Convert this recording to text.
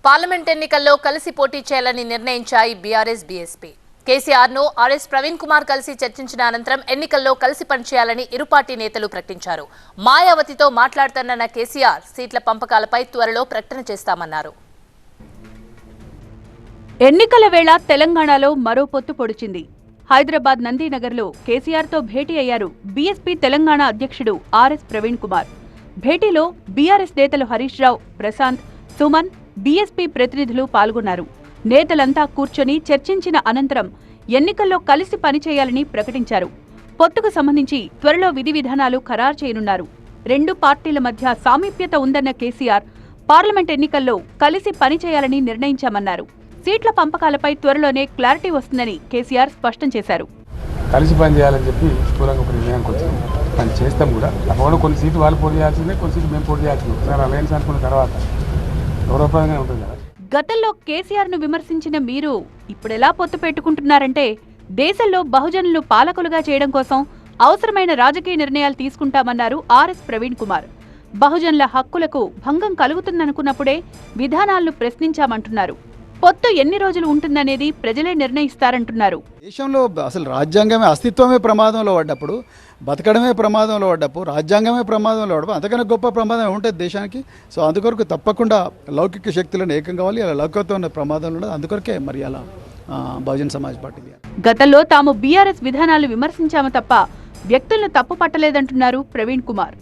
Parliament ఎన్నికల్లో కలిసి పోటీ చేయాలని నిర్ణయించాయి బీఆర్ఎస్ బీఎస్పీ. కేసీఆర్ను ఆర్ఎస్ ప్రవీణ్ కుమార్ కలిసి చర్చించిన అనంతరం ఎన్నికల్లో కలిసి పనిచేయాలని ఇరు పార్టీ నేతలు ప్రకటించారు. మాయావతితో మాట్లాడుతున్న కేసీఆర్ సీట్ల పంపకాలపై త్వరలో ప్రకటన చేస్తామన్నారు. ఎన్నికల వేళ తెలంగాణలో మరో పొత్తు పొడిచింది. హైదరాబాద్ నందీనగర్లో కేసీఆర్తో భేటీ అయ్యారు బీఎస్పీ తెలంగాణ అధ్యక్షుడు ఆర్ఎస్ ప్రవీణ్ కుమార్. భేటీలో బీఆర్ఎస్ నేతలు హరీష్ రావు, ప్రశాంత్, సుమన్, బీఎస్పీ ప్రతినిధులు పాల్గొన్నారు. నేతలంతా కూర్చొని చర్చించిన అనంతరం ఎన్నికల్లో కలిసి పనిచేయాలని ప్రకటించారు. పొత్తుకు సంబంధించి త్వరలో విధి విధానాలు ఖరారు చేయనున్నారు. రెండు పార్టీల మధ్య సామీప్యత ఉందన్న కేసీఆర్ పార్లమెంట్ ఎన్నికల్లో కలిసి పనిచేయాలని నిర్ణయించామన్నారు. సీట్ల పంపకాలపై త్వరలోనే క్లారిటీ వస్తుందని కేసీఆర్ స్పష్టం చేశారు. కలిసి పనిచేయాలని చెప్పి స్థూలంగా ఒక నిర్ణయానికి వచ్చాము. పని చేస్తాం కూడా. తప్పకుండా కొన్ని సీట్లు వాళ్ళు పోటీ చేయాల్సిందే, కొన్ని సీట్లు మేము పోటీ చేయాల్సిందే. ఒకసారి అలయన్స్ అనుకున్న తర్వాత గౌరవప్రదంగా ఉంటుంది కదా. గతంలో కేసీఆర్ను విమర్శించిన మీరు ఇప్పుడెలా పొత్తు పెట్టుకుంటున్నారంటే దేశంలో బహుజనులు పాలకులుగా చేయడం కోసం అవసరమైన రాజకీయ నిర్ణయాలు తీసుకుంటామన్నారు ఆర్ఎస్ ప్రవీణ్ కుమార్. బహుజనుల హక్కులకు భంగం కలుగుతుందనుకున్నప్పుడే విధానాలను ప్రశ్నించామంటున్నారు. పొత్తు ఎన్ని రోజులు ఉంటుందనేది ప్రజలే నిర్ణయిస్తారంటున్నారు. దేశంలో అసలు రాజ్యాంగమే అస్తిత్వమే ప్రమాదంలో పడ్డప్పుడు, బతకడమే ప్రమాదంలో పడ్డప్పుడు, రాజ్యాంగమే ప్రమాదంలో పడ్డప్పుడు అంతకన్నా గొప్ప ప్రమాదం ఉంటుంది దేశానికి. సో అందుకొరకు తప్పకుండా లౌకిక శక్తులను ఏకం కావాలి. అలా లౌకికతో ఉన్న ప్రమాదంలో ఉండదు. అందుకొరకే మరి అలా బహుజన్ సమాజ్ పార్టీ. గతంలో తాము బీఆర్ఎస్ విధానాలు విమర్శించాము తప్ప వ్యక్తులను తప్పు పట్టలేదంటున్నారు ప్రవీణ్ కుమార్.